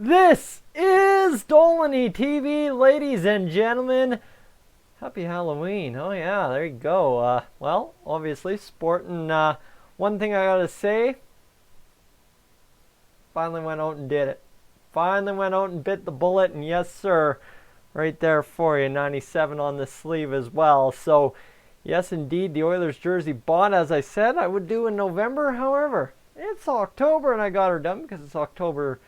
This is Dolynny TV, ladies and gentlemen. Happy Halloween. Oh yeah, there you go. Well, obviously, sporting. One thing I gotta say, finally went out and did it. Finally went out and bit the bullet, and yes sir, right there for you, 97 on the sleeve as well. So, yes indeed, the Oilers jersey bought, as I said, I would do in November. However, it's October and I got her done because it's October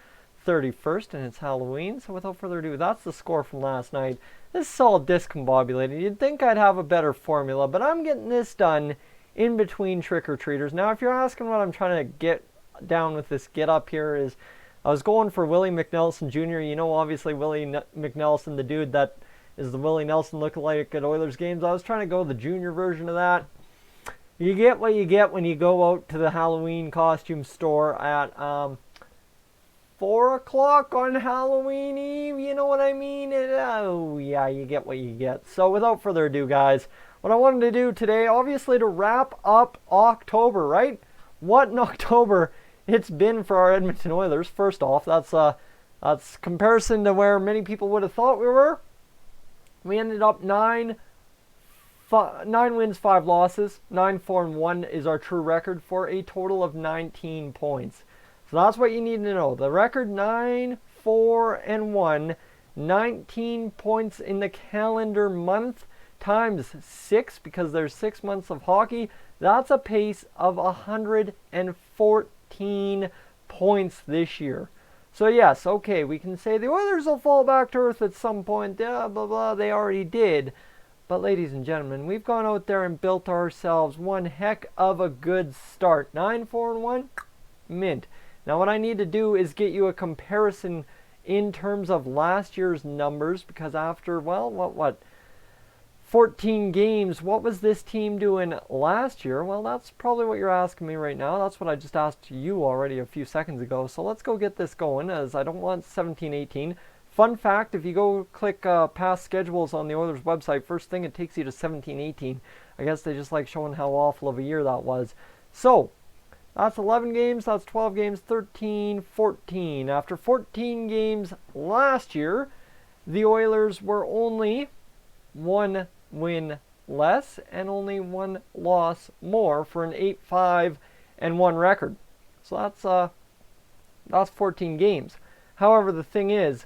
31st and it's Halloween. So without further ado, that's the score from last night. This is all discombobulated. You'd think I'd have a better formula, but I'm getting this done in between trick-or-treaters. Now, if you're asking what I'm trying to get down with this get up here is, I was going for Willie McNelson Jr. You know, obviously, Willie McNelson, the dude that is the Willie Nelson lookalike at Oilers games. I was trying to go the junior version of that. You get what you get when you go out to the Halloween costume store at 4 o'clock on Halloween Eve, you know what I mean? Oh yeah, you get what you get. So without further ado, guys, what I wanted to do today, obviously to wrap up October, right? What in October it's been for our Edmonton Oilers. First off, that's comparison to where many people would have thought we were. We ended up 9 wins, 5 losses. 9-4-1 is our true record for a total of 19 points. So that's what you need to know. The record 9-4-1, 19 points in the calendar month times 6 because there's 6 months of hockey. That's a pace of 114 points this year. So yes, okay, we can say the Oilers will fall back to earth at some point. Blah, blah, blah. They already did. But ladies and gentlemen, we've gone out there and built ourselves one heck of a good start. 9-4-1, mint. Now what I need to do is get you a comparison in terms of last year's numbers, because after, well, what 14 games, what was this team doing last year? Well, that's probably what you're asking me right now. That's what I just asked you already a few seconds ago. So let's go get this going, as I don't want 17-18. Fun fact, if you go click past schedules on the Oilers website, first thing it takes you to 17-18. I guess they just like showing how awful of a year that was. So that's 11 games, that's 12 games, 13, 14. After 14 games last year, the Oilers were only 1 win less and only 1 loss more for an 8-5-1 record. So that's 14 games. However, the thing is,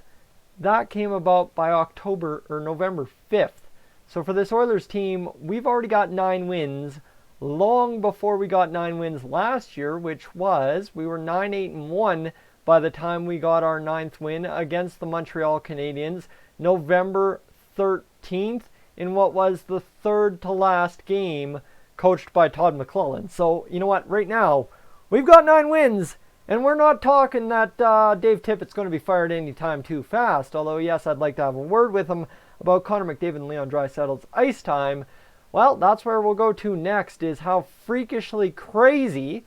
that came about by November 5th. So for this Oilers team, we've already got 9 wins. Long before we got 9 wins last year, which was, we were 9-8-1 by the time we got our 9th win against the Montreal Canadiens, November 13th, in what was the third to last game, coached by Todd McClellan. So, you know what, right now, we've got 9 wins, and we're not talking that Dave Tippett's going to be fired anytime too fast, although yes, I'd like to have a word with him about Connor McDavid and Leon Draisaitl's ice time. Well, that's where we'll go to next, is how freakishly crazy,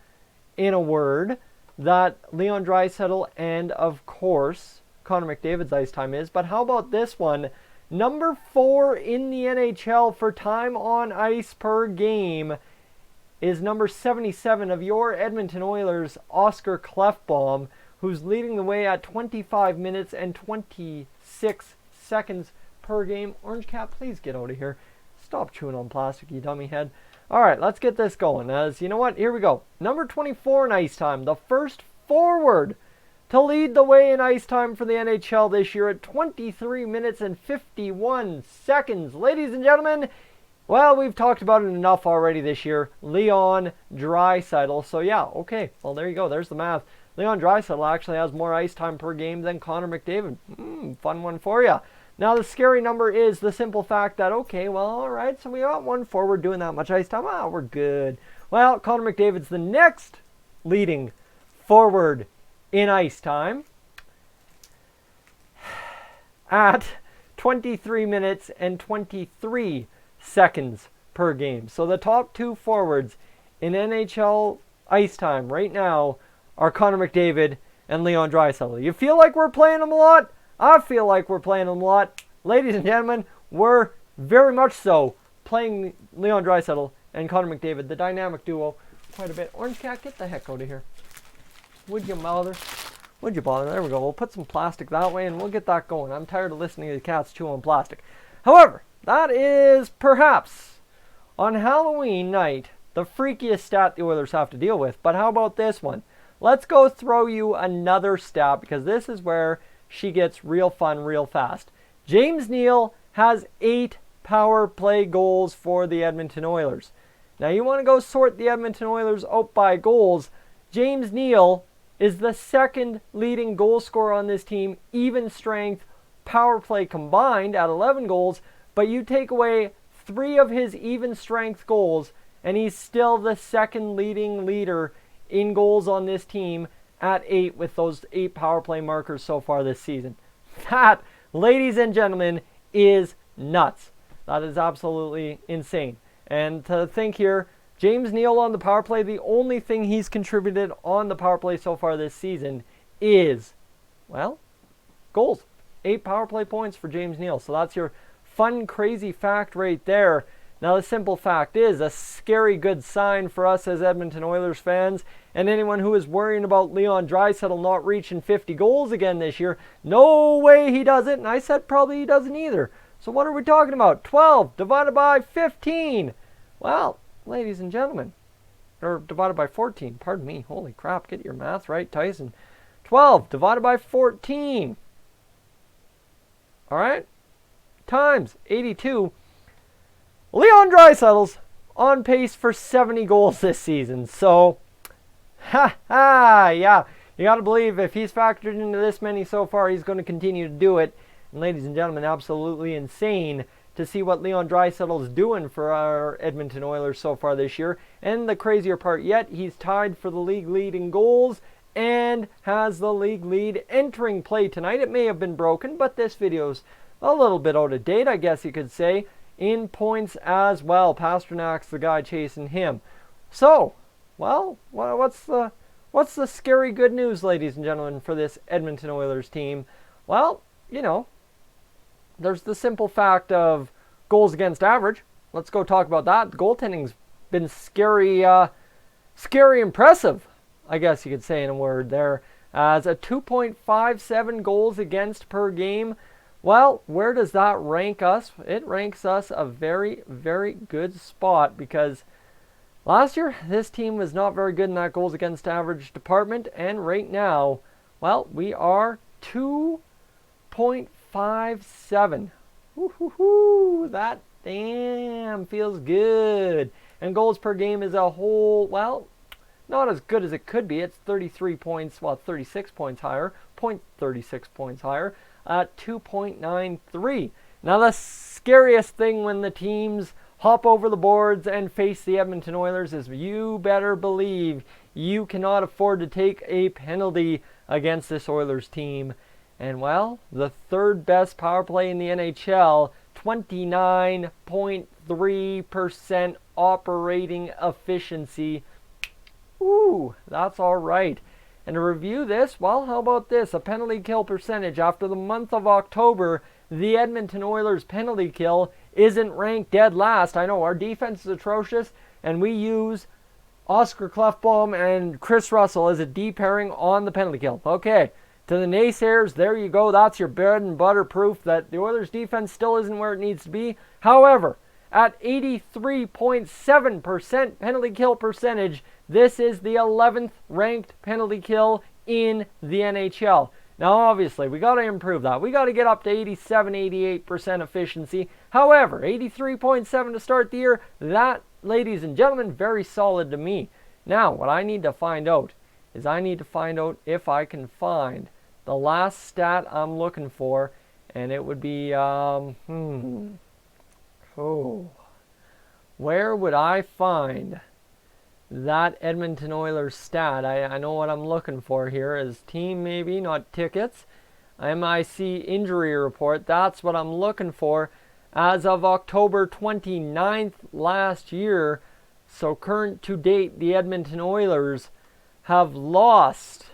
in a word, that Leon Draisaitl and, of course, Connor McDavid's ice time is. But how about this one? Number 4 in the NHL for time on ice per game is number 77 of your Edmonton Oilers, Oscar Klefbom, who's leading the way at 25 minutes and 26 seconds per game. Orange Cap, please get out of here. Stop chewing on plastic, you dummy head. All right, let's get this going. As you know what, here we go. Number 24 in ice time, the first forward to lead the way in ice time for the NHL this year at 23 minutes and 51 seconds. Ladies and gentlemen, well, we've talked about it enough already this year. Leon Draisaitl. So yeah, okay, well there you go. There's the math. Leon Draisaitl actually has more ice time per game than Connor McDavid. Fun one for you. Now, the scary number is the simple fact that, okay, well, all right, so we got 1 forward doing that much ice time. We're good. Well, Connor McDavid's the next leading forward in ice time at 23 minutes and 23 seconds per game. So the top 2 forwards in NHL ice time right now are Connor McDavid and Leon Draisaitl. You feel like we're playing them a lot? I feel like we're playing them a lot. Ladies and gentlemen, we're very much so playing Leon Draisaitl and Connor McDavid, the dynamic duo, quite a bit. Orange Cat, get the heck out of here. Would you, mother? Would you bother? There we go. We'll put some plastic that way and we'll get that going. I'm tired of listening to the cats chew on plastic. However, that is perhaps on Halloween night the freakiest stat the Oilers have to deal with. But how about this one? Let's go throw you another stat because this is where she gets real fun real fast. James Neal has 8 power play goals for the Edmonton Oilers. Now you want to go sort the Edmonton Oilers out by goals. James Neal is the second leading goal scorer on this team, even strength, power play combined at 11 goals, but you take away 3 of his even strength goals, and he's still the second leading leader in goals on this team at 8 with those 8 power play markers so far this season. That, ladies and gentlemen, is nuts. That is absolutely insane. And to think here, James Neal on the power play, the only thing he's contributed on the power play so far this season is, well, goals. 8 power play points for James Neal. So that's your fun, crazy fact right there. Now the simple fact is a scary good sign for us as Edmonton Oilers fans and anyone who is worrying about Leon Draisaitl not reaching 50 goals again this year. No way he does it, and I said probably he doesn't either. So what are we talking about? 12 divided by 15. Well, ladies and gentlemen, or divided by 14, pardon me, holy crap, get your math right, Tyson. 12 divided by 14, all right, times 82. Leon Draisaitl's on pace for 70 goals this season, so, yeah, you got to believe if he's factored into this many so far, he's going to continue to do it. And ladies and gentlemen, absolutely insane to see what Leon Draisaitl is doing for our Edmonton Oilers so far this year. And the crazier part yet, he's tied for the league lead in goals and has the league lead entering play tonight. It may have been broken, but this video's a little bit out of date, I guess you could say, in points as well. Pasternak's the guy chasing him. So, well, what's the scary good news, ladies and gentlemen, for this Edmonton Oilers team? Well, you know, there's the simple fact of goals against average. Let's go talk about that. The goaltending's been scary impressive, I guess you could say in a word there. As a 2.57 goals against per game. Well, where does that rank us? It ranks us a very, very good spot because last year this team was not very good in that goals against average department, and right now, well, we are 2.57. Woo-hoo-hoo, that damn feels good. And goals per game as a whole, well, not as good as it could be. It's 33 points, well, 36 points higher, 0.36 points higher at 2.93. Now the scariest thing when the teams hop over the boards and face the Edmonton Oilers is you better believe you cannot afford to take a penalty against this Oilers team. And well, the third best power play in the NHL, 29.3% operating efficiency. Ooh, that's all right. And to review this, well, how about this? A penalty kill percentage. After the month of October, the Edmonton Oilers penalty kill isn't ranked dead last. I know our defense is atrocious, and we use Oscar Klefbom and Chris Russell as a D pairing on the penalty kill. Okay, to the naysayers, there you go. That's your bread and butter proof that the Oilers defense still isn't where it needs to be. However, at 83.7% penalty kill percentage, this is the 11th ranked penalty kill in the NHL. Now, obviously, we got to improve that. We got to get up to 87, 88% efficiency. However, 83.7 to start the year, that, ladies and gentlemen, very solid to me. Now, what I need to find out is I need to find out if I can find the last stat I'm looking for, and it would be, where would I find that Edmonton Oilers stat? I know what I'm looking for here is team maybe, not tickets. MIC injury report, that's what I'm looking for. As of October 29th last year, so current to date, the Edmonton Oilers have lost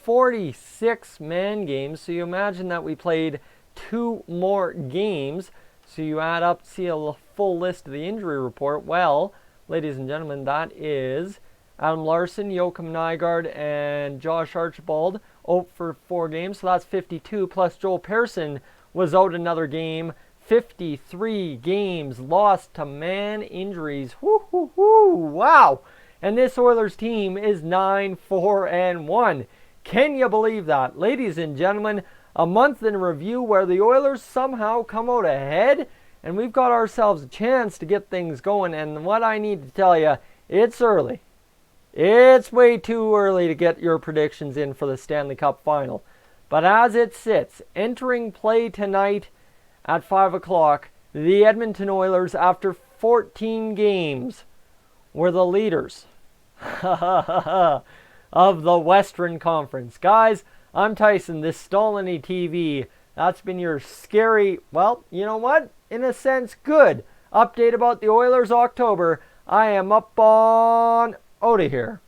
46 man games. So you imagine that we played 2 more games. So you add up, see a full list of the injury report. Well, ladies and gentlemen, that is Adam Larson, Joachim Nygaard, and Josh Archibald out for 4 games, so that's 52. Plus Joel Pearson was out another game. 53 games lost to man injuries. Woo, woo, woo, wow. And this Oilers team is 9-4-1. Can you believe that? Ladies and gentlemen, a month in review where the Oilers somehow come out ahead, and we've got ourselves a chance to get things going. And what I need to tell you, it's early. It's way too early to get your predictions in for the Stanley Cup Final. But as it sits, entering play tonight at 5 o'clock, the Edmonton Oilers, after 14 games, were the leaders of the Western Conference. Guys, I'm Tyson, this is Dolynny TV. That's been your scary, well, you know what? In a sense, good update about the Oilers October. I am up on out of here.